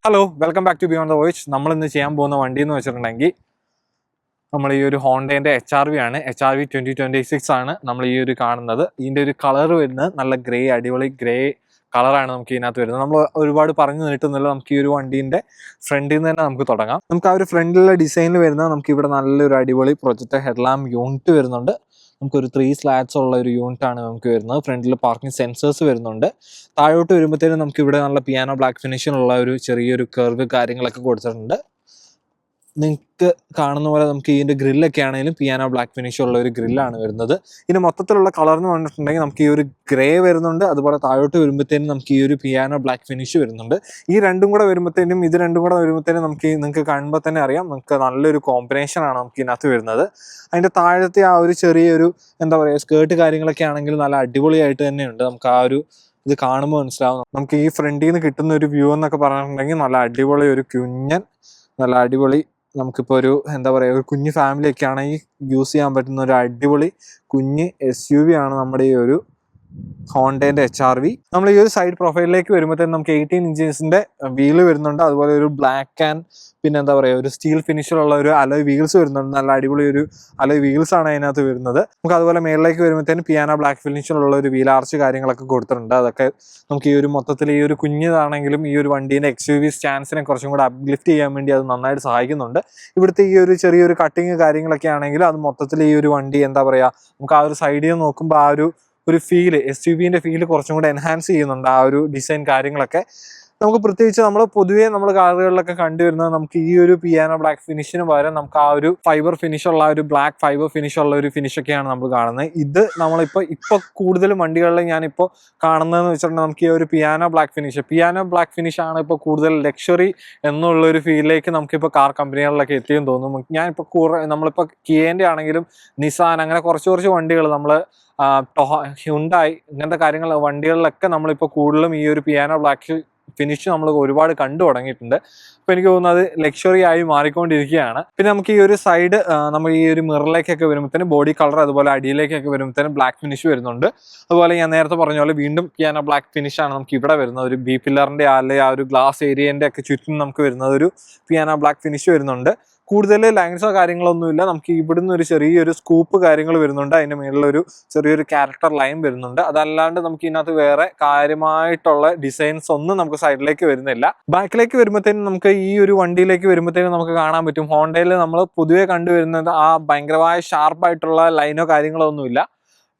Hello, welcome back to beyond the voice. നമ്മൾ ഇന്ന് ചെയ്യാൻ പോകുന്ന വണ്ടി എന്ന് വെച്ചിട്ടുണ്ടെങ്കിൽ നമ്മൾ ഈ ഒരു ഹോണ്ടേൻ്റെ HRV ആണ്. HRV 2026 ആണ് നമ്മൾ ഈ ഒരു കാണുന്നത്. ഇതിൻ്റെ ഒരു കളർ വരുന്നത് നല്ല ഗ്രേ, അടിപൊളി ഗ്രേ കളറാണ് നമുക്ക് ഇതിനകത്ത് വരുന്നത്. നമ്മൾ ഒരുപാട് പറഞ്ഞു നീട്ടുന്നില്ല, നമുക്ക് ഈ ഒരു വണ്ടീൻ്റെ ഫ്രണ്ടിൽ നിന്ന് തന്നെ നമുക്ക് തുടങ്ങാം. നമുക്ക് ആ ഒരു ഫ്രണ്ടിലുള്ള ഡിസൈനിൽ വരുന്നത് നമുക്ക് ഇവിടെ നല്ലൊരു അടിപൊളി പ്രൊജക്ടർ ഹെഡ്ലാമ്പ് യൂണിറ്റ് വരുന്നുണ്ട്. നമുക്കൊരു 3 സ്ലാറ്റ്സ് ഉള്ള ഒരു യൂണിറ്റ് ആണ് നമുക്ക് വരുന്നത്. ഫ്രണ്ടിൽ പാർക്കിംഗ് സെൻസേഴ്സ് വരുന്നുണ്ട്. താഴോട്ട് വരുമ്പോഴത്തേനും നമുക്ക് ഇവിടെ നല്ല പിയാനോ ബ്ലാക്ക് ഫിനിഷിനുള്ള ഒരു ചെറിയൊരു കർവ് കാര്യങ്ങളൊക്കെ കൊടുത്തിട്ടുണ്ട്. നിങ്ങൾക്ക് കാണുന്ന പോലെ നമുക്ക് ഇതിൻ്റെ ഗ്രില്ലൊക്കെ ആണെങ്കിലും പിയാനോ ബ്ലാക്ക് ഫിനിഷ് ഉള്ള ഒരു ഗ്രില്ലാണ് വരുന്നത്. ഇതിന് മൊത്തത്തിലുള്ള കളർ എന്ന് പറഞ്ഞിട്ടുണ്ടെങ്കിൽ നമുക്ക് ഈ ഒരു ഗ്രേ വരുന്നുണ്ട്. അതുപോലെ താഴോട്ട് വരുമ്പോഴത്തേനും നമുക്ക് ഈ ഒരു പിയാനോ ബ്ലാക്ക് ഫിനിഷ് വരുന്നുണ്ട്. ഈ രണ്ടും കൂടെ വരുമ്പോഴത്തേനും നമുക്ക് നിങ്ങൾക്ക് കാണുമ്പോൾ തന്നെ അറിയാം, നമുക്ക് നല്ലൊരു കോമ്പിനേഷൻ ആണ് നമുക്ക് ഇതിനകത്ത് വരുന്നത്. അതിൻ്റെ താഴത്തെ ആ ഒരു ചെറിയൊരു എന്താ പറയുക സ്കേർട്ട് കാര്യങ്ങളൊക്കെ ആണെങ്കിൽ നല്ല അടിപൊളിയായിട്ട് തന്നെയുണ്ട്. നമുക്ക് ആ ഒരു ഇത് കാണുമ്പോൾ മനസ്സിലാവും. നമുക്ക് ഈ ഫ്രണ്ടിൽ നിന്ന് കിട്ടുന്ന ഒരു വ്യൂ എന്നൊക്കെ പറഞ്ഞിട്ടുണ്ടെങ്കിൽ നല്ല അടിപൊളി ഒരു കുഞ്ഞൻ, നല്ല അടിപൊളി നമുക്കിപ്പോൾ ഒരു എന്താ പറയുക ഒരു കുഞ്ഞ് ഫാമിലിയൊക്കെ ആണെങ്കിൽ യൂസ് ചെയ്യാൻ പറ്റുന്ന ഒരു അടിപൊളി കുഞ്ഞ് SUV ആണ് നമ്മുടെ ഈ ഒരു ഹോണ്ടേൻ്റെ HRV. നമ്മൾ ഈ ഒരു സൈഡ് പ്രൊഫൈലിലേക്ക് വരുമ്പോഴത്തേക്കും നമുക്ക് 18 ഇഞ്ചസിൻ്റെ വീല് വരുന്നുണ്ട്. അതുപോലെ ഒരു ബ്ലാക്ക് ആൻഡ് പിന്നെ എന്താ പറയുക ഒരു സ്റ്റീൽ ഫിനിഷിലുള്ള ഒരു അലോയ് വീൽസ് വരുന്നുണ്ട്. നല്ല അടിപൊളി ഒരു അലോയ് വീൽസ് ആണ് അതിനകത്ത് വരുന്നത്. നമുക്ക് അതുപോലെ മേളിലേക്ക് വരുമ്പോഴത്തേനും പിയാനോ ബ്ലാക്ക് ഫിനിഷിലുള്ള ഒരു വീൽ ആർച്ച് കാര്യങ്ങളൊക്കെ കൊടുത്തിട്ടുണ്ട്. അതൊക്കെ നമുക്ക് ഈ ഒരു മൊത്തത്തിൽ ഈ ഒരു കുഞ്ഞിതാണെങ്കിലും ഈ ഒരു വണ്ടീൻ്റെ XUV സ്റ്റാൻസിനെ കുറച്ചും കൂടെ അപ്ലിഫ്റ്റ് ചെയ്യാൻ വേണ്ടി അത് നന്നായിട്ട് സഹായിക്കുന്നുണ്ട്. ഇവിടുത്തെ ഈ ഒരു ചെറിയൊരു കട്ടിങ് കാര്യങ്ങളൊക്കെ ആണെങ്കിലും അത് മൊത്തത്തിൽ ഈ ഒരു വണ്ടി എന്താ പറയുക നമുക്ക് ആ ഒരു സൈഡിൽ നോക്കുമ്പോൾ ആ ഒരു ഫീല് SUVൻ്റെ ഫീല് കുറച്ചും കൂടെ എൻഹാൻസ് ചെയ്യുന്നുണ്ട്. ആ ഒരു ഡിസൈൻ കാര്യങ്ങളൊക്കെ നമുക്ക് പ്രത്യേകിച്ച് പൊതുവേ നമ്മൾ കാറുകളിലൊക്കെ കണ്ടുവരുന്നത് നമുക്ക് ഈ ഒരു പിയാനോ ബ്ലാക്ക് ഫിനിഷിന് പകരം നമുക്ക് ആ ഒരു ഫൈബർ ഫിനിഷുള്ള ഒരു ബ്ലാക്ക് ഫൈബർ ഫിനിഷുള്ള ഒരു ഫിനിഷൊക്കെയാണ് നമ്മൾ കാണുന്നത്. ഇത് നമ്മളിപ്പോൾ കൂടുതലും വണ്ടികളിൽ ഞാനിപ്പോൾ കാണുന്നതെന്ന് വെച്ചിട്ടുണ്ടെങ്കിൽ നമുക്ക് ഈ ഒരു പിയാനോ ബ്ലാക്ക് ഫിനിഷ് ആണ് ഇപ്പോൾ കൂടുതൽ ലക്ഷറി എന്നുള്ളൊരു ഫീലിലേക്ക് നമുക്കിപ്പോൾ കാർ കമ്പനികളിലൊക്കെ എത്തിയെന്ന് തോന്നുന്നു. നമ്മളിപ്പോൾ കിയേൻ്റെ ആണെങ്കിലും നിസാൻ അങ്ങനെ കുറച്ച് വണ്ടികൾ നമ്മൾ ഹ്യുണ്ടായി ഇങ്ങനത്തെ വണ്ടികളിലൊക്കെ നമ്മളിപ്പോൾ കൂടുതലും ഈ ഒരു പിയാനോ ബ്ലാക്ക് ഫിനിഷ് നമ്മൾ ഒരുപാട് കണ്ടു തുടങ്ങിയിട്ടുണ്ട്. അപ്പോൾ എനിക്ക് തോന്നുന്നത് ലക്ഷറി ആയി മാറിക്കൊണ്ടിരിക്കുകയാണ്. പിന്നെ നമുക്ക് ഈ ഒരു സൈഡ് നമ്മൾ ഈ ഒരു മിററിലേക്കൊക്കെ വരുമ്പോഴത്തേനും ബോഡി കളർ അതുപോലെ അടിയിലേക്കൊക്കെ വരുമ്പോഴത്തേനും ബ്ലാക്ക് ഫിനിഷ് വരുന്നുണ്ട്. അതുപോലെ ഞാൻ നേരത്തെ പറഞ്ഞ പോലെ വീണ്ടും പിയാനോ ബ്ലാക്ക് ഫിനിഷ് ആണ് നമുക്ക് ഇവിടെ വരുന്നത്. ഒരു ബി പില്ലറിൻ്റെ അല്ലെങ്കിൽ ആ ഒരു ഗ്ലാസ് ഏരിയൻ്റെ ഒക്കെ ചുറ്റും നമുക്ക് വരുന്നത് ഒരു പിയാനോ ബ്ലാക്ക് ഫിനിഷ് വരുന്നുണ്ട്. കൂടുതൽ ലൈൻസോ കാര്യങ്ങളൊന്നുമില്ല. നമുക്ക് ഇവിടുന്ന് ഒരു ചെറിയൊരു സ്കൂപ്പ് കാര്യങ്ങൾ വരുന്നുണ്ട്. അതിൻ്റെ മേളിലൊരു ചെറിയൊരു ക്യാരക്ടർ ലൈൻ വരുന്നുണ്ട്. അതല്ലാണ്ട് നമുക്ക് ഇതിനകത്ത് വേറെ കാര്യമായിട്ടുള്ള ഡിസൈൻസ് ഒന്നും നമുക്ക് സൈഡിലേക്ക് വരുന്നില്ല. ബാക്കിലേക്ക് വരുമ്പോഴത്തേനും നമുക്ക് ഈ ഒരു വണ്ടിയിലേക്ക് വരുമ്പോഴത്തേനും നമുക്ക് കാണാൻ പറ്റും ഹോണ്ടയിൽ നമ്മൾ പൊതുവെ കണ്ടുവരുന്നത് ആ ഭയങ്കരമായ ഷാർപ്പായിട്ടുള്ള ലൈനോ കാര്യങ്ങളോ ഒന്നുമില്ല.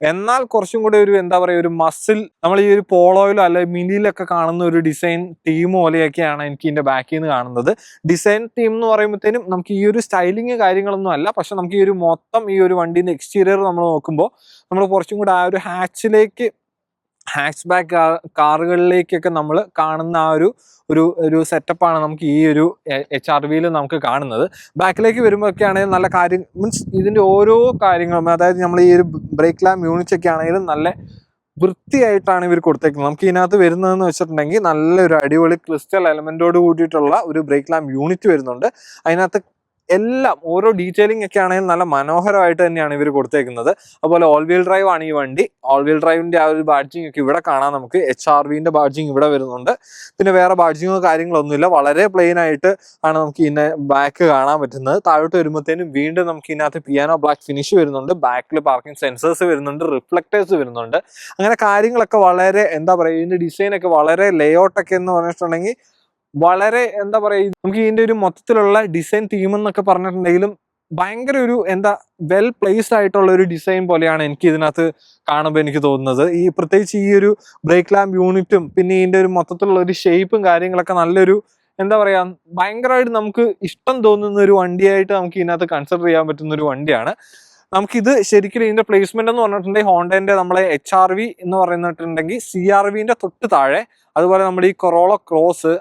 എന്നാൽ കുറച്ചും കൂടി ഒരു എന്താ പറയുക ഒരു മസിൽ നമ്മൾ ഈ ഒരു പോളോയിലോ അല്ലെങ്കിൽ മിനിയിലൊക്കെ കാണുന്ന ഒരു ഡിസൈൻ തീം പോലെയൊക്കെയാണ് എനിക്ക് ഇതിന്റെ ബാക്കിൽ നിന്ന് കാണുന്നത്. ഡിസൈൻ തീം എന്ന് പറയുമ്പോഴത്തേനും നമുക്ക് ഈ ഒരു സ്റ്റൈലിങ് കാര്യങ്ങളൊന്നും അല്ല, പക്ഷെ നമുക്ക് ഈ ഒരു മൊത്തം ഈ ഒരു വണ്ടീൻ്റെ എക്സ്റ്റീരിയർ നമ്മൾ നോക്കുമ്പോൾ നമ്മൾ കുറച്ചും കൂടി ആ ഒരു ഹാച്ച് ബാക്ക് കാറുകളിലേക്കൊക്കെ നമ്മൾ കാണുന്ന ആ ഒരു സെറ്റപ്പാണ് നമുക്ക് ഈ ഒരു HRVയിൽ നമുക്ക് കാണുന്നത്. ബാക്കിലേക്ക് വരുമ്പോഴൊക്കെ ആണെങ്കിൽ നല്ല കാര്യം മീൻസ് ഇതിൻ്റെ ഓരോ കാര്യങ്ങളും, അതായത് നമ്മൾ ഈ ഒരു ബ്രേക്ക് ലാമ്പ് യൂണിറ്റ്സ് ഒക്കെ ആണെങ്കിലും നല്ല വൃത്തിയായിട്ടാണ് ഇവർ കൊടുത്തേക്കുന്നത്. നമുക്ക് ഇതിനകത്ത് വരുന്നതെന്ന് വെച്ചിട്ടുണ്ടെങ്കിൽ നല്ലൊരു അടിപൊളി ക്രിസ്റ്റൽ എലമെന്റോട് കൂടിയിട്ടുള്ള ഒരു ബ്രേക്ക് ലാമ്പ് യൂണിറ്റ് വരുന്നുണ്ട്. അതിനകത്ത് എല്ലാം ഓരോ ഡീറ്റെയിലിംഗ് ഒക്കെ ആണെങ്കിൽ നല്ല മനോഹരമായിട്ട് തന്നെയാണ് ഇവർ കൊടുത്തേക്കുന്നത്. അതുപോലെ ഓൾ വീൽ ഡ്രൈവ് ആണ് ഈ വണ്ടി. ഓൾ വീൽ ഡ്രൈവിന്റെ ആ ഒരു ബാഡ്ജിങ് ഒക്കെ ഇവിടെ കാണാം. നമുക്ക് HRVന്റെ ബാഡ്ജിങ് ഇവിടെ വരുന്നുണ്ട്. പിന്നെ വേറെ ബാഡ്ജിങ്ങോ കാര്യങ്ങളൊന്നുമില്ല. വളരെ പ്ലെയിൻ ആയിട്ട് ആണ് നമുക്ക് ഇതിന്റെ ബാക്ക് കാണാൻ പറ്റുന്നത്. താഴോട്ട് വരുമ്പോഴത്തേനും വീണ്ടും നമുക്ക് ഇതിനകത്ത് പിയാനോ ബ്ലാക്ക് ഫിനിഷ് വരുന്നുണ്ട്. ബാക്കിൽ പാർക്കിംഗ് സെൻസേഴ്സ് വരുന്നുണ്ട്, റിഫ്ലക്ടേഴ്സ് വരുന്നുണ്ട്. അങ്ങനെ കാര്യങ്ങളൊക്കെ വളരെ എന്താ പറയുക ഇതിന്റെ ഡിസൈൻ ഒക്കെ വളരെ ലേഔട്ടൊക്കെ എന്ന് പറഞ്ഞിട്ടുണ്ടെങ്കിൽ വളരെ എന്താ പറയുക നമുക്ക് ഇതിന്റെ ഒരു മൊത്തത്തിലുള്ള ഡിസൈൻ തീം എന്നൊക്കെ പറഞ്ഞിട്ടുണ്ടെങ്കിലും ഭയങ്കര ഒരു എന്താ വെൽ പ്ലേസ്ഡ് ആയിട്ടുള്ള ഒരു ഡിസൈൻ പോലെയാണ് എനിക്ക് ഇതിനകത്ത് കാണുമ്പോൾ എനിക്ക് തോന്നുന്നത്. ഈ പ്രത്യേകിച്ച് ഈ ഒരു ബ്രേക്ക് ലാമ്പ് യൂണിറ്റും പിന്നെ ഇതിന്റെ ഒരു മൊത്തത്തിലുള്ള ഒരു ഷേപ്പും കാര്യങ്ങളൊക്കെ നല്ലൊരു എന്താ പറയാ ഭയങ്കരമായിട്ട് നമുക്ക് ഇഷ്ടം തോന്നുന്ന ഒരു വണ്ടിയായിട്ട് നമുക്ക് ഇതിനകത്ത് കൺസിഡർ ചെയ്യാൻ പറ്റുന്ന ഒരു വണ്ടിയാണ്. നമുക്കിത് ശരിക്കും ഇതിന്റെ പ്ലേസ്മെന്റ് എന്ന് പറഞ്ഞിട്ടുണ്ടെങ്കിൽ ഹോണ്ടേന്റെ നമ്മളെ HRV എന്ന് പറയുന്നിട്ടുണ്ടെങ്കിൽ CRVന്റെ തൊട്ട് താഴെ, അതുപോലെ നമ്മുടെ ഈ കൊറോള ക്രോസ്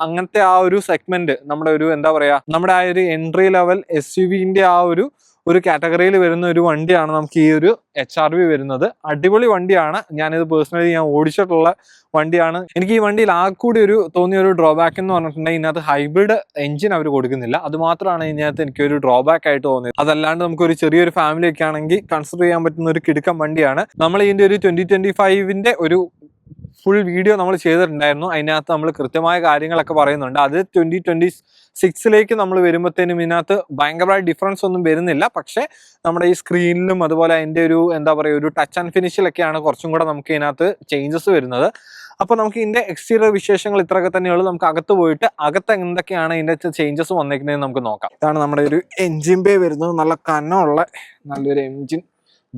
അങ്ങനത്തെ ആ ഒരു സെഗ്മെന്റ് നമ്മുടെ ഒരു എന്താ പറയാ നമ്മുടെ ആ ഒരു എൻട്രി ലെവൽ SUVന്റെ ആ ഒരു കാറ്റഗറിയിൽ വരുന്ന ഒരു വണ്ടിയാണ് നമുക്ക് ഈ ഒരു HRV വരുന്നത്. അടിപൊളി വണ്ടിയാണ്. ഞാനിത് പേഴ്സണലി ഞാൻ ഓടിച്ചിട്ടുള്ള വണ്ടിയാണ്. എനിക്ക് ഈ വണ്ടിയിൽ കൂടി തോന്നിയ ഒരു ഡ്രോബാക്ക് എന്ന് പറഞ്ഞിട്ടുണ്ടെങ്കിൽ ഇതിനകത്ത് ഹൈബ്രിഡ് എഞ്ചിൻ അവർ കൊടുക്കുന്നില്ല. അത് മാത്രമാണ് ഇതിനകത്ത് എനിക്കൊരു ഡ്രോബാക്ക് ആയിട്ട് തോന്നിയത്. അതല്ലാണ്ട് നമുക്കൊരു ചെറിയൊരു ഫാമിലി ഒക്കെ ആണെങ്കിൽ കൺസിഡർ ചെയ്യാൻ പറ്റുന്ന ഒരു കിടുക്കം വണ്ടിയാണ്. നമ്മൾ ഇതിന്റെ ഒരു 2025ന്റെ ഒരു ഫുൾ വീഡിയോ നമ്മൾ ചെയ്തിട്ടുണ്ടായിരുന്നു. അതിനകത്ത് നമ്മൾ കൃത്യമായ കാര്യങ്ങളൊക്കെ പറയുന്നുണ്ട്. അത് 2026 നമ്മൾ വരുമ്പോഴത്തേനും ഇതിനകത്ത് ഭയങ്കരമായ ഡിഫറൻസ് ഒന്നും വരുന്നില്ല. പക്ഷേ നമ്മുടെ ഈ സ്ക്രീനിലും അതുപോലെ അതിൻ്റെ ഒരു എന്താ പറയുക ഒരു ടച്ച് ആൻഡ് ഫിനിഷിലൊക്കെയാണ് കുറച്ചും കൂടെ നമുക്ക് ഇതിനകത്ത് ചേഞ്ചസ് വരുന്നത്. അപ്പോൾ നമുക്ക് ഇതിൻ്റെ എക്സ്റ്റീരിയർ വിശേഷങ്ങൾ ഇത്രയൊക്കെ തന്നെയുള്ളൂ. നമുക്ക് അകത്ത് പോയിട്ട് അകത്ത് എന്തൊക്കെയാണ് ഇതിൻ്റെ ചേഞ്ചസ് വന്നേക്കുന്നതെന്ന് നമുക്ക് നോക്കാം. ഇതാണ് നമ്മുടെ ഒരു എൻജിൻ ബേ വരുന്നത്. നല്ല കനമുള്ള നല്ലൊരു എൻജിൻ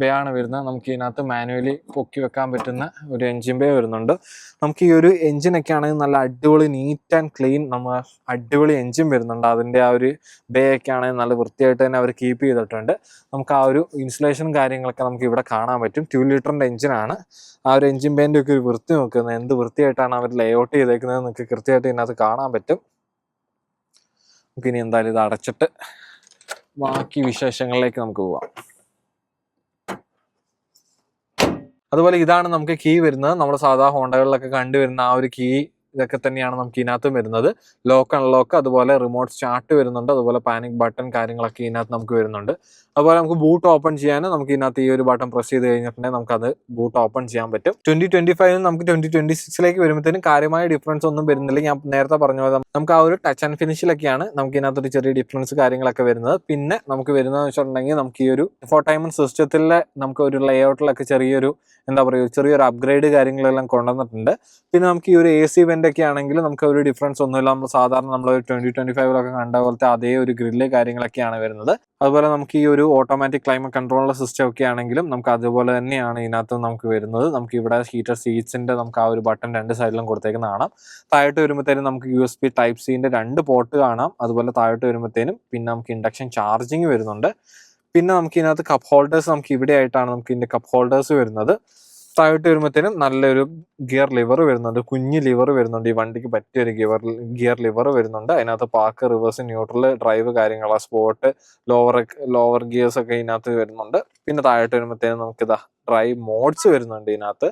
ബേ ആണ് വരുന്നത്. നമുക്ക് ഇതിനകത്ത് മാനുവലി പൊക്കി വെക്കാൻ പറ്റുന്ന ഒരു എൻജിൻ ബേ വരുന്നുണ്ട്. നമുക്ക് ഈ ഒരു എൻജിനൊക്കെ ആണെങ്കിൽ നല്ല അടിപൊളി നീറ്റ് ആൻഡ് ക്ലീൻ നമ്മൾ അടിപൊളി എൻജിൻ വരുന്നുണ്ട്. അതിൻ്റെ ആ ഒരു ബേ ഒക്കെ ആണെങ്കിൽ നല്ല വൃത്തിയായിട്ട് തന്നെ അവർ കീപ്പ് ചെയ്തിട്ടുണ്ട്. നമുക്ക് ആ ഒരു ഇൻസുലേഷനും കാര്യങ്ങളൊക്കെ നമുക്ക് ഇവിടെ കാണാൻ പറ്റും. 2 ലിറ്ററിൻ്റെ എൻജിനാണ്. ആ ഒരു എൻജിൻ ബേൻ്റെ ഒക്കെ ഒരു വൃത്തി നോക്കുന്നത് എന്ത് വൃത്തിയായിട്ടാണ് അവർ ലേഔട്ട് ചെയ്തേക്കുന്നത് നമുക്ക് കൃത്യമായിട്ട് ഇതിനകത്ത് കാണാൻ പറ്റും. നമുക്കിനി എന്തായാലും ഇത് അടച്ചിട്ട് ബാക്കി വിശേഷങ്ങളിലേക്ക് നമുക്ക് പോവാം. അതുപോലെ ഇതാണ് നമുക്ക് കീ വരുന്നത്. നമ്മൾ സാധാ ഹോണ്ടകളിലൊക്കെ കണ്ടുവരുന്ന ആ ഒരു കീ ഇതൊക്കെ തന്നെയാണ് നമുക്ക് ഇതിനകത്തും വരുന്നത്. ലോക്ക് അൺലോക്ക്, അതുപോലെ റിമോട്ട് സ്റ്റാർട്ട് വരുന്നുണ്ട്, അതുപോലെ പാനിക് ബട്ടൺ കാര്യങ്ങളൊക്കെ ഇതിനകത്ത് നമുക്ക് വരുന്നുണ്ട്. അതുപോലെ നമുക്ക് ബൂട്ട് ഓപ്പൺ ചെയ്യാൻ നമുക്ക് ഇതിനകത്ത് ഈ ഒരു ബട്ടൺ പ്രസ് ചെയ്ത് കഴിഞ്ഞിട്ടുണ്ടെങ്കിൽ നമുക്കത് ബൂട്ട് ഓപ്പൺ ചെയ്യാൻ പറ്റും. 2025 നമുക്ക് 2026 വരുമ്പോഴത്തേനും കാര്യമായ ഡിഫറൻസ് ഒന്നും വരുന്നില്ല. ഞാൻ നേരത്തെ പറഞ്ഞ പോലെ നമുക്ക് ആ ഒരു ടച്ച് ആൻഡ് ഫിനിഷിലൊക്കെയാണ് നമുക്ക് ഇതിനകത്തൊരു ചെറിയ ഡിഫറൻസ് കാര്യങ്ങളൊക്കെ വരുന്നത്. പിന്നെ നമുക്ക് വരുന്നതെന്ന് വെച്ചിട്ടുണ്ടെങ്കിൽ നമുക്ക് ഈ ഒരു ഇൻഫോർടൈൻമെന്റ് സിസ്റ്റത്തിലെ നമുക്ക് ഒരു ലേഔട്ടിലൊക്കെ ചെറിയൊരു എന്താ പറയുക ചെറിയൊരു അപ്ഗ്രേഡ് കാര്യങ്ങളെല്ലാം കൊണ്ടുവന്നിട്ടുണ്ട്. പിന്നെ നമുക്ക് ഈ ഒരു AC വെന്റ് ഒക്കെ ആണെങ്കിൽ നമുക്ക് ഒരു ഡിഫറൻസ് ഒന്നുമില്ല. നമ്മൾ സാധാരണ നമ്മൾ 2025 കണ്ട പോലത്തെ അതേ ഒരു ഗ്രില്ല് കാര്യങ്ങളൊക്കെയാണ് വരുന്നത്. അതുപോലെ നമുക്ക് ഈ ഒരു ഓട്ടോമാറ്റിക് ക്ലൈമറ്റ് കൺട്രോളിന്റെ സിസ്റ്റം ഒക്കെ ആണെങ്കിലും നമുക്ക് അതുപോലെ തന്നെയാണ് ഇതിനകത്ത് നമുക്ക് വരുന്നത്. നമുക്ക് ഇവിടെ ഹീറ്റർ സീറ്റ്സിന്റെ നമുക്ക് ആ ഒരു ബട്ടൺ 2 സൈഡിലും കൊടുത്തേക്കുന്ന കാണാം. താഴോട്ട് വരുമ്പോഴത്തേനും നമുക്ക് USB Type Cന്റെ 2 പോർട്ട് കാണാം. അതുപോലെ താഴോട്ട് വരുമ്പോഴത്തേനും പിന്നെ നമുക്ക് ഇൻഡക്ഷൻ ചാർജിങ് വരുന്നുണ്ട്. പിന്നെ നമുക്ക് ഇതിനകത്ത് കപ്പ് ഹോൾഡേഴ്സ് നമുക്ക് ഇവിടെ ആയിട്ടാണ് നമുക്ക് ഇതിന്റെ കപ്പ് ഹോൾഡേഴ്സ് വരുന്നത്. താഴോട്ട് വരുമ്പോഴത്തേനും നല്ലൊരു ഗിയർ ലിവർ വരുന്നുണ്ട്, കുഞ്ഞ് ലിവർ വരുന്നുണ്ട്. ഈ വണ്ടിക്ക് പറ്റിയൊരു ഗിയർ ലിവർ വരുന്നുണ്ട്. അതിനകത്ത് പാർക്ക്, റിവേഴ്സ്, ന്യൂട്രൽ, ഡ്രൈവ് കാര്യങ്ങൾ, സ്പോർട്ട്, ലോവർ ഗിയേഴ്സ് ഒക്കെ ഇതിനകത്ത് വരുന്നുണ്ട്. പിന്നെ താഴോട്ട് വരുമ്പോഴത്തേനും നമുക്ക് ഡ്രൈവ് മോഡ്സ് വരുന്നുണ്ട്. ഇതിനകത്ത്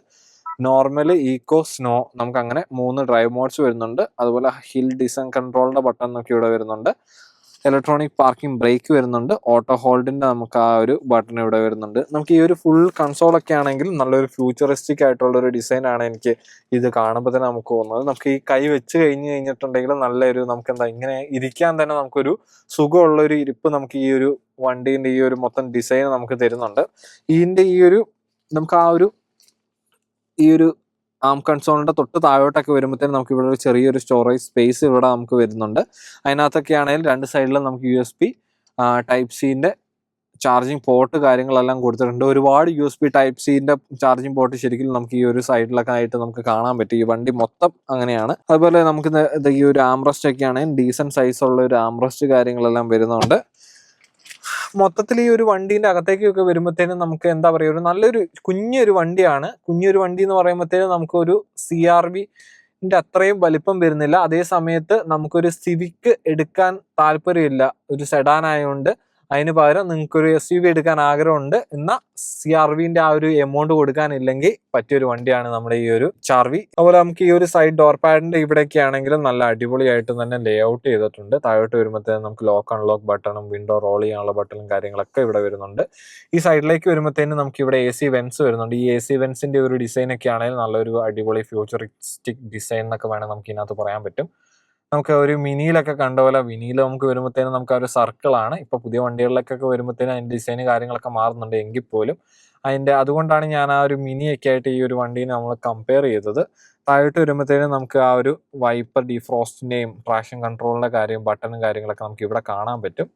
നോർമൽ, ഈക്കോ, സ്നോ നമുക്ക് അങ്ങനെ 3 ഡ്രൈവ് മോഡ്സ് വരുന്നുണ്ട്. അതുപോലെ ഹിൽ ഡിസൈൻ കൺട്രോളിന്റെ ബട്ടൺ ഒക്കെ ഇവിടെ വരുന്നുണ്ട്. ഇലക്ട്രോണിക് പാർക്കിംഗ് ബ്രേക്ക് വരുന്നുണ്ട്. ഓട്ടോ ഹോൾഡിന്റെ നമുക്ക് ആ ഒരു ബട്ടൺ ഇവിടെ വരുന്നുണ്ട്. നമുക്ക് ഈ ഒരു ഫുൾ കൺസോളൊക്കെ ആണെങ്കിൽ നല്ലൊരു ഫ്യൂച്ചറിസ്റ്റിക് ആയിട്ടുള്ള ഒരു ഡിസൈൻ ആണ് എനിക്ക് ഇത് കാണുമ്പോൾ തന്നെ നമുക്ക് തോന്നുന്നത്. നമുക്ക് ഈ കൈ വെച്ച് കഴിഞ്ഞിട്ടുണ്ടെങ്കിൽ നല്ലൊരു നമുക്ക് എന്താ ഇങ്ങനെ ഇരിക്കാൻ തന്നെ നമുക്കൊരു സുഖമുള്ള ഒരു ഇരിപ്പ് നമുക്ക് ഈ ഒരു വണ്ടീന്റെ ഈ ഒരു മൊത്തം ഡിസൈൻ നമുക്ക് തരുന്നുണ്ട്. ഇതിന്റെ ഈ ഒരു നമുക്ക് ആ ഒരു ഈ ഒരു ആം കൺസോളിന്റെ തൊട്ട് താഴോട്ടൊക്കെ വരുമ്പോഴത്തേനും നമുക്ക് ഇവിടെ ഒരു ചെറിയൊരു സ്റ്റോറേജ് സ്പേസ് ഇവിടെ നമുക്ക് വരുന്നുണ്ട്. അതിനകത്തൊക്കെ ആണെങ്കിൽ 2 സൈഡിലും നമുക്ക് USB Type Cന്റെ ചാർജിങ് പോർട്ട് കാര്യങ്ങളെല്ലാം കൊടുത്തിട്ടുണ്ട്. ഒരുപാട് USB Type Cന്റെ ചാർജിങ് പോർട്ട് ശരിക്കും നമുക്ക് ഈ ഒരു സൈഡിലൊക്കെ ആയിട്ട് നമുക്ക് കാണാൻ പറ്റും. ഈ വണ്ടി മൊത്തം അങ്ങനെയാണ്. അതുപോലെ നമുക്ക് ഈ ഒരു ആംറസ്റ്റ് ഒക്കെ ആണെങ്കിൽ ഡീസന്റ് സൈസ് ഉള്ള ഒരു ആംറസ്റ്റ് കാര്യങ്ങളെല്ലാം വരുന്നുണ്ട്. മൊത്തത്തിൽ ഈ ഒരു വണ്ടീന്റെ അകത്തേക്കൊക്കെ വരുമ്പോഴത്തേനും നമുക്ക് എന്താ പറയുക ഒരു നല്ലൊരു കുഞ്ഞൊരു വണ്ടിയാണ്. കുഞ്ഞൊരു വണ്ടി എന്ന് പറയുമ്പോഴത്തേനും നമുക്കൊരു CRVന്റെ അത്രയും വലിപ്പം വരുന്നില്ല. അതേ സമയത്ത് നമുക്കൊരു സിവിക്ക് എടുക്കാൻ താല്പര്യമില്ല, ഒരു സെഡാൻ ആയതുകൊണ്ട് അതിന് പകരം നിങ്ങൾക്കൊരു SUV എടുക്കാൻ ആഗ്രഹമുണ്ട്, എന്നാൽ CRVന്റെ ആ ഒരു എമൗണ്ട് കൊടുക്കാനില്ലെങ്കിൽ പറ്റിയൊരു വണ്ടിയാണ് നമ്മുടെ ഈ ഒരു CRV. അതുപോലെ നമുക്ക് ഈ ഒരു സൈഡ് ഡോർ പാഡിന്റെ ഇവിടെയൊക്കെ ആണെങ്കിലും നല്ല അടിപൊളിയായിട്ട് തന്നെ ലേ ഔട്ട് ചെയ്തിട്ടുണ്ട്. താഴോട്ട് വരുമ്പോഴത്തേനും നമുക്ക് ലോക്ക് അൺലോക്ക് ബട്ടണും വിൻഡോ റോൾ ചെയ്യാനുള്ള ബട്ടണും കാര്യങ്ങളൊക്കെ ഇവിടെ വരുന്നുണ്ട്. ഈ സൈഡിലേക്ക് വരുമ്പോഴത്തേനും നമുക്ക് ഇവിടെ AC വെന്റ്സ് വരുന്നുണ്ട്. ഈ AC വെന്റ്സിന്റെ ഒരു ഡിസൈൻ ഒക്കെ ആണെങ്കിൽ നല്ലൊരു അടിപൊളി ഫ്യൂച്ചറിസ്റ്റിക് ഡിസൈൻ എന്നൊക്കെ വേണം നമുക്ക് ഇതിനകത്ത് പറയാൻ പറ്റും. നമുക്ക് ഒരു മിനിയിലൊക്കെ കണ്ട പോലെ വിനിയിൽ നമുക്ക് വരുമ്പോഴത്തേനും നമുക്ക് ഒരു സർക്കിളാണ്. ഇപ്പൊ പുതിയ വണ്ടികളിലേക്കൊക്കെ വരുമ്പോഴത്തേനും അതിന്റെ ഡിസൈൻ കാര്യങ്ങളൊക്കെ മാറുന്നുണ്ട്. എങ്കിൽ പോലും അതുകൊണ്ടാണ് ഞാൻ ആ ഒരു മിനിയൊക്കെ ആയിട്ട് ഈ ഒരു വണ്ടീനെ നമ്മൾ കമ്പയർ ചെയ്തത്. താഴോട്ട് വരുമ്പോഴത്തേനും നമുക്ക് ആ ഒരു വൈപ്പർ ഡീഫ്രോസ്റ്റിന്റെയും ട്രാക്ഷൻ കൺട്രോളിന്റെ കാര്യം ബട്ടണും കാര്യങ്ങളൊക്കെ നമുക്ക് ഇവിടെ കാണാൻ പറ്റും.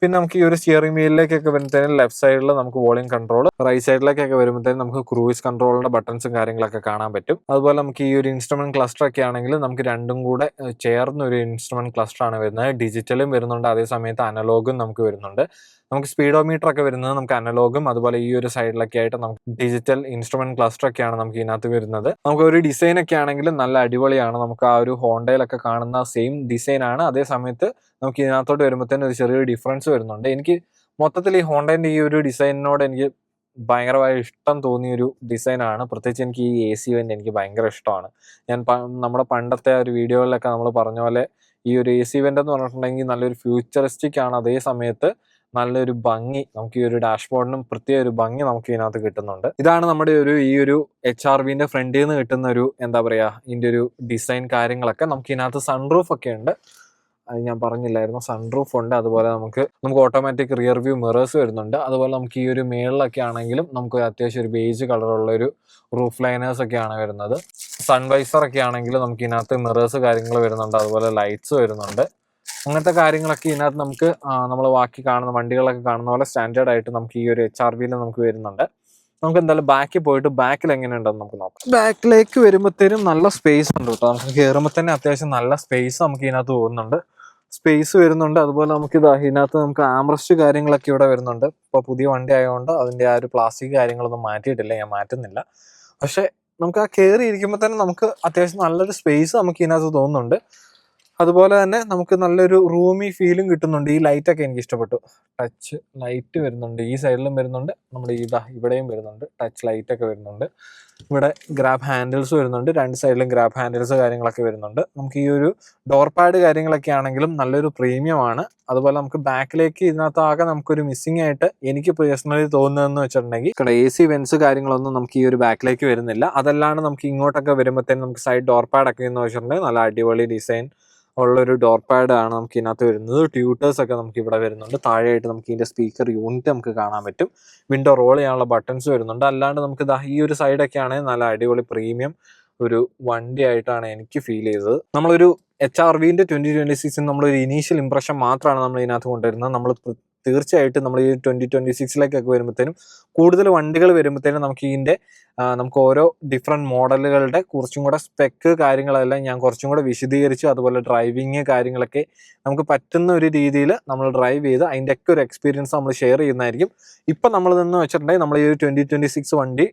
പിന്നെ നമുക്ക് ഈ ഒരു സ്റ്റിയറിംഗ് വീലിലേക്കൊക്കെ വരുമ്പോഴത്തേനും ലെഫ്റ്റ് സൈഡിൽ നമുക്ക് വോളിയം കൺട്രോൾ, റൈറ്റ് സൈഡിലേക്കൊക്കെ വരുമ്പോഴത്തേനും നമുക്ക് ക്രൂയിസ് കൺട്രോളിന്റെ ബട്ടൺസും കാര്യങ്ങളൊക്കെ കാണാൻ പറ്റും. അതുപോലെ നമുക്ക് ഈ ഒരു ഇൻസ്ട്രുമെന്റ് ക്ലസ്റ്റർ ഒക്കെ ആണെങ്കിൽ നമുക്ക് രണ്ടും കൂടെ ചേർന്ന ഒരു ഇൻസ്ട്രുമെന്റ് ക്ലസ്റ്റർ ആണ് വരുന്നത്. ഡിജിറ്റലും വരുന്നുണ്ട്, അതേ സമയത്ത് അനലോഗും നമുക്ക് വരുന്നുണ്ട്. നമുക്ക് സ്പീഡോമീറ്റർ ഒക്കെ വരുന്നത് നമുക്ക് അനലോഗും, അതുപോലെ ഈ ഒരു സൈഡിലൊക്കെ ആയിട്ട് നമുക്ക് ഡിജിറ്റൽ ഇൻസ്ട്രുമെന്റ് ക്ലസ്റ്റർ ഒക്കെയാണ് നമുക്ക് ഇതിനകത്ത് വരുന്നത്. നമുക്ക് ഒരു ഡിസൈൻ ഒക്കെ ആണെങ്കിലും നല്ല അടിപൊളിയാണ്. നമുക്ക് ആ ഒരു ഹോണ്ടയിലൊക്കെ കാണുന്ന സെയിം ഡിസൈൻ ആണ്. അതേ സമയത്ത് നമുക്ക് ഇതിനകത്തോട്ട് വരുമ്പോഴത്തേനും ഒരു ചെറിയൊരു ഡിഫറൻസ് വരുന്നുണ്ട്. എനിക്ക് മൊത്തത്തിൽ ഈ ഹോണ്ടയുടെ ഈ ഒരു ഡിസൈനിനോട് എനിക്ക് ഭയങ്കരമായ ഇഷ്ടം തോന്നിയൊരു ഡിസൈനാണ്. പ്രത്യേകിച്ച് എനിക്ക് ഈ AC വെന്റ് എനിക്ക് ഭയങ്കര ഇഷ്ടമാണ്. ഞാൻ നമ്മുടെ പണ്ടത്തെ ഒരു വീഡിയോയിലൊക്കെ നമ്മൾ പറഞ്ഞ പോലെ ഈ ഒരു AC വെന്റ് എന്ന് പറഞ്ഞിട്ടുണ്ടെങ്കിൽ നല്ലൊരു ഫ്യൂച്ചറിസ്റ്റിക് ആണ്. അതേ സമയത്ത് നല്ലൊരു ഭംഗി നമുക്ക് ഈ ഒരു ഡാഷ്ബോർഡിനും പ്രത്യേക ഒരു ഭംഗി നമുക്ക് ഇതിനകത്ത് കിട്ടുന്നുണ്ട്. ഇതാണ് നമ്മുടെ ഈ ഒരു HRVന്റെ ഫ്രണ്ടിൽ നിന്ന് കിട്ടുന്ന ഒരു എന്താ പറയാ ഇതിന്റെ ഒരു ഡിസൈൻ കാര്യങ്ങളൊക്കെ. നമുക്ക് ഇതിനകത്ത് സൺറൂഫ് ഒക്കെ ഉണ്ട്, അത് ഞാൻ പറഞ്ഞില്ലായിരുന്നു. സൺറൂഫ് ഉണ്ട്, അതുപോലെ നമുക്ക് ഓട്ടോമാറ്റിക് റിയർ വ്യൂ മിറേഴ്സ് വരുന്നുണ്ട്. അതുപോലെ നമുക്ക് ഈ ഒരു മേളിലൊക്കെ ആണെങ്കിലും നമുക്ക് അത്യാവശ്യം ഒരു ബേജ് കളറുള്ള ഒരു റൂഫ് ലൈനേഴ്സ് ഒക്കെയാണ് വരുന്നത്. സൺവൈസർ ഒക്കെ ആണെങ്കിൽ നമുക്ക് ഇതിനകത്ത് മിറേഴ്സ് കാര്യങ്ങൾ വരുന്നുണ്ട്, അതുപോലെ ലൈറ്റ്സ് വരുന്നുണ്ട്. അങ്ങനത്തെ കാര്യങ്ങളൊക്കെ ഇതിനകത്ത് നമുക്ക് നമ്മൾ ബാക്കി കാണുന്ന വണ്ടികളൊക്കെ കാണുന്ന പോലെ സ്റ്റാൻഡേർഡ് ആയിട്ട് നമുക്ക് ഈ ഒരു HRVയിൽ നമുക്ക് വരുന്നുണ്ട്. നമുക്ക് എന്തായാലും ബാക്കിൽ പോയിട്ട് ബാക്കിൽ എങ്ങനെയുണ്ടെന്ന് നമുക്ക് നോക്കാം. ബാക്കിലേക്ക് വരുമ്പോഴത്തേനും നല്ല സ്പേസ് ഉണ്ട് കേട്ടോ. നമുക്ക് കയറുമ്പോൾ തന്നെ അത്യാവശ്യം നല്ല സ്പേസ് നമുക്ക് ഇതിനകത്ത് തോന്നുന്നുണ്ട്. സ്പേസ് വരുന്നുണ്ട്. അതുപോലെ നമുക്ക് ഇതിനകത്ത് നമുക്ക് ആംറസ്റ്റ് കാര്യങ്ങളൊക്കെ ഇവിടെ വരുന്നുണ്ട്. ഇപ്പോൾ പുതിയ വണ്ടി ആയതുകൊണ്ട് അതിൻ്റെ ആ ഒരു പ്ലാസ്റ്റിക് കാര്യങ്ങളൊന്നും മാറ്റിയിട്ടില്ല, ഞാൻ മാറ്റുന്നില്ല. പക്ഷെ നമുക്ക് ആ കയറി ഇരിക്കുമ്പോൾ തന്നെ നമുക്ക് അത്യാവശ്യം നല്ലൊരു സ്പേസ് നമുക്ക് ഇതിനകത്ത് തോന്നുന്നുണ്ട്. അതുപോലെ തന്നെ നമുക്ക് നല്ലൊരു റൂമി ഫീലും കിട്ടുന്നുണ്ട്. ഈ ലൈറ്റൊക്കെ എനിക്ക് ഇഷ്ടപ്പെട്ടു. ടച്ച് ലൈറ്റ് വരുന്നുണ്ട്, ഈ സൈഡിലും വരുന്നുണ്ട്, നമ്മുടെ ഇവിടെയും വരുന്നുണ്ട്. ടച്ച് ലൈറ്റൊക്കെ വരുന്നുണ്ട്. ഇവിടെ ഗ്രാബ് ഹാൻഡിൽസ് വരുന്നുണ്ട്, രണ്ട് സൈഡിലും ഗ്രാബ് ഹാൻഡിൽസ് കാര്യങ്ങളൊക്കെ വരുന്നുണ്ട്. നമുക്ക് ഈ ഒരു ഡോർ പാഡ് കാര്യങ്ങളൊക്കെ ആണെങ്കിലും നല്ലൊരു പ്രീമിയം ആണ്. അതുപോലെ നമുക്ക് ബാക്കിലേക്ക് ഇതിനകത്താകെ നമുക്കൊരു മിസ്സിംഗ് ആയിട്ട് എനിക്ക് പേഴ്സണലി തോന്നുന്നതെന്ന് വെച്ചിട്ടുണ്ടെങ്കിൽ ഇവിടെ AC വെൻസ് കാര്യങ്ങളൊന്നും നമുക്ക് ഈ ഒരു ബാക്കിലേക്ക് വരുന്നില്ല. അതല്ലാണ്ട് നമുക്ക് ഇങ്ങോട്ടൊക്കെ വരുമ്പോഴത്തേനും നമുക്ക് സൈഡ് ഡോർ പാഡൊക്കെ എന്ന് വെച്ചിട്ടുണ്ടെങ്കിൽ നല്ല അടിപൊളി ഡിസൈൻ ഉള്ളൊരു ഡോർ പാഡ് ആണ് നമുക്ക് ഇതിനകത്ത് വരുന്നത്. ട്യൂട്ടേഴ്സ് ഒക്കെ നമുക്ക് ഇവിടെ വരുന്നുണ്ട്. താഴെയായിട്ട് നമുക്ക് ഇതിന്റെ സ്പീക്കർ യൂണിറ്റ് നമുക്ക് കാണാൻ പറ്റും. വിൻഡോ റോൾ ചെയ്യാനുള്ള ബട്ടൺസ് വരുന്നുണ്ട്. അല്ലാണ്ട് നമുക്ക് ഈ ഒരു സൈഡൊക്കെ ആണെങ്കിൽ നല്ല അടിപൊളി പ്രീമിയം ഒരു വണ്ടി ആയിട്ടാണ് എനിക്ക് ഫീൽ ചെയ്തത്. നമ്മളൊരു HRVന്റെ 2026 നമ്മളൊരു ഇനീഷ്യൽ ഇംപ്രഷൻ മാത്രമാണ് നമ്മൾ ഇതിനകത്ത് കൊണ്ടുവരുന്നത്. നമ്മൾ തീർച്ചയായിട്ടും നമ്മൾ ഈ 2026 വരുമ്പോഴത്തേനും കൂടുതൽ വണ്ടികൾ വരുമ്പോഴത്തേനും നമുക്ക് ഓരോ ഡിഫറെൻറ്റ് മോഡലുകളുടെ കുറച്ചും കൂടെ സ്പെക്ക് കാര്യങ്ങളെല്ലാം ഞാൻ കുറച്ചും കൂടെ വിശദീകരിച്ചു. അതുപോലെ ഡ്രൈവിങ് കാര്യങ്ങളൊക്കെ നമുക്ക് പറ്റുന്ന ഒരു രീതിയിൽ നമ്മൾ ഡ്രൈവ് ചെയ്ത് അതിൻ്റെ ഒക്കെ ഒരു എക്സ്പീരിയൻസ് നമ്മൾ ഷെയർ ചെയ്യുന്നതായിരിക്കും. ഇപ്പം നമ്മൾ നിന്ന് വെച്ചിട്ടുണ്ടെങ്കിൽ നമ്മൾ ഈ ഒരു 2026 വണ്ടി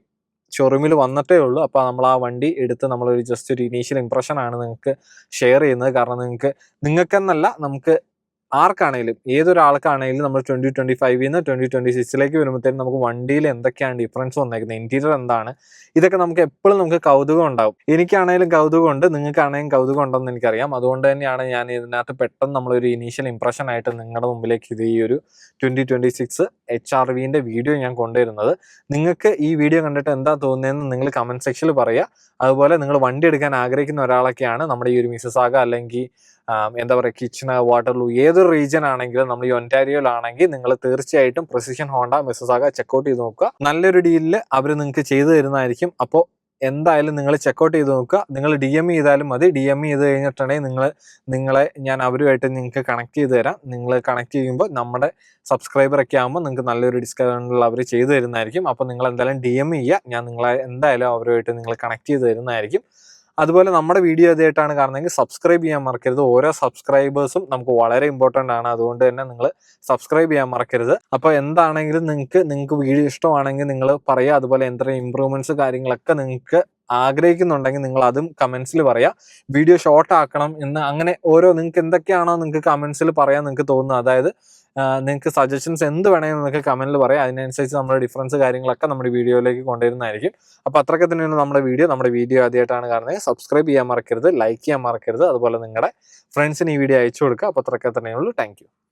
ഷോറൂമിൽ വന്നിട്ടേ ഉള്ളൂ. അപ്പോൾ നമ്മൾ ആ വണ്ടി എടുത്ത് നമ്മളൊരു ജസ്റ്റ് ഒരു ഇനീഷ്യൽ ഇംപ്രഷൻ ആണ് നിങ്ങൾക്ക് ഷെയർ ചെയ്യുന്നത്. കാരണം നിങ്ങൾക്കെന്നല്ല, നമുക്ക് ആർക്കാണെങ്കിലും ഏതൊരാൾക്കാണെങ്കിലും നമ്മൾ 2025 2026 വരുമ്പോഴത്തേക്കും നമുക്ക് വണ്ടിയിൽ എന്തൊക്കെയാണ് ഡിഫറൻസ് വന്നേക്കുന്നത്, ഇന്റീരിയർ എന്താണ്, ഇതൊക്കെ നമുക്ക് എപ്പോഴും നമുക്ക് കൗതുകം ഉണ്ടാവും. എനിക്കാണെങ്കിലും കൗതുകമുണ്ട്, നിങ്ങൾക്കാണെങ്കിലും കൗതുകം ഉണ്ടെന്ന് എനിക്കറിയാം. അതുകൊണ്ട് തന്നെയാണ് ഞാൻ ഇതിനകത്ത് പെട്ടെന്ന് നമ്മളൊരു ഇനീഷ്യൽ ഇംപ്രഷൻ ആയിട്ട് നിങ്ങളുടെ മുമ്പിലേക്ക് ഈ ഒരു 2026 HRVന്റെ വീഡിയോ ഞാൻ കൊണ്ടുവരുന്നത്. നിങ്ങൾക്ക് ഈ വീഡിയോ കണ്ടിട്ട് എന്താ തോന്നുന്നതെന്ന് നിങ്ങൾ കമന്റ് സെക്ഷനിൽ പറയുക. അതുപോലെ നിങ്ങൾ വണ്ടി എടുക്കാൻ ആഗ്രഹിക്കുന്ന ഒരാളൊക്കെയാണ് നമ്മുടെ ഈ ഒരു മിസിസാഗ അല്ലെങ്കിൽ എന്താ പറയുക കിച്ചണർ, വാട്ടർലൂ, ഏതൊരു റീജിയൻ ആണെങ്കിലും നമ്മൾ ഈ ഒന്റാരിയോയിലാണെങ്കിൽ നിങ്ങൾ തീർച്ചയായിട്ടും പ്രിസിഷൻ ഹോണ്ട മിസിസാഗ ചെക്കൗട്ട് ചെയ്ത് നോക്കുക. നല്ലൊരു ഡീലിൽ അവർ നിങ്ങൾക്ക് ചെയ്തു തരുന്നതായിരിക്കും. അപ്പോൾ എന്തായാലും നിങ്ങൾ ചെക്കൗട്ട് ചെയ്ത് നോക്കുക. നിങ്ങൾ DM ചെയ്താലും മതി. DM ചെയ്ത് കഴിഞ്ഞിട്ടുണ്ടെങ്കിൽ നിങ്ങളെ ഞാൻ അവരുമായിട്ട് നിങ്ങൾക്ക് കണക്ട് ചെയ്ത് തരാം. നിങ്ങൾ കണക്ട് ചെയ്യുമ്പോൾ നമ്മുടെ സബ്സ്ക്രൈബർ ഒക്കെ ആകുമ്പോൾ നിങ്ങൾക്ക് നല്ലൊരു ഡിസ്കൗണ്ടിൽ അവർ ചെയ്തു തരുന്നതായിരിക്കും. അപ്പോൾ നിങ്ങൾ എന്തായാലും DM ചെയ്യുക, ഞാൻ നിങ്ങളെ എന്തായാലും അവരുമായിട്ട് നിങ്ങൾ കണക്ട് ചെയ്ത് തരുന്നതായിരിക്കും. അതുപോലെ നമ്മുടെ വീഡിയോ ആദ്യമായിട്ടാണ് കാണുന്നതെങ്കിൽ സബ്സ്ക്രൈബ് ചെയ്യാൻ മറക്കരുത്. ഓരോ സബ്സ്ക്രൈബേഴ്സും നമുക്ക് വളരെ ഇമ്പോർട്ടൻ്റ് ആണ്. അതുകൊണ്ട് തന്നെ നിങ്ങൾ സബ്സ്ക്രൈബ് ചെയ്യാൻ മറക്കരുത്. അപ്പോൾ എന്താണെങ്കിലും നിങ്ങൾക്ക് വീഡിയോ ഇഷ്ടമാണെങ്കിൽ നിങ്ങൾ പറയുക. അതുപോലെ എന്തെങ്കിലും ഇമ്പ്രൂവ്മെന്റ്സ് കാര്യങ്ങളൊക്കെ നിങ്ങൾക്ക് ആഗ്രഹിക്കുന്നുണ്ടെങ്കിൽ നിങ്ങൾ അതും കമന്റ്സിൽ പറയാം. വീഡിയോ ഷോർട്ട് ആക്കണം എന്ന് അങ്ങനെ നിങ്ങൾക്ക് എന്തൊക്കെയാണോ നിങ്ങൾക്ക് കമന്റ്സിൽ പറയാൻ നിങ്ങൾക്ക് തോന്നുന്നത്, അതായത് നിങ്ങൾക്ക് സജഷൻസ് എന്ത് വേണമെങ്കിലും നിങ്ങൾക്ക് കമന്റിൽ പറയാം. അതിനനുസരിച്ച് നമ്മുടെ ഡിഫറൻസ് കാര്യങ്ങളൊക്കെ നമ്മുടെ വീഡിയോയിലേക്ക് കൊണ്ടുവരുന്നതായിരിക്കും. അപ്പോൾ അത്രയൊക്കെ തന്നെയാണ് നമ്മുടെ വീഡിയോ ആദ്യമായിട്ടാണ് കാണുന്നത് സബ്സ്ക്രൈബ് ചെയ്യാൻ മറക്കരുത്, ലൈക്ക് ചെയ്യാൻ മറക്കരുത്. അതുപോലെ നിങ്ങളുടെ ഫ്രണ്ട്സിന് ഈ വീഡിയോ അയച്ചു കൊടുക്കുക. അപ്പോൾ അത്രയൊക്കെ തന്നെയുള്ളൂ. Thank U.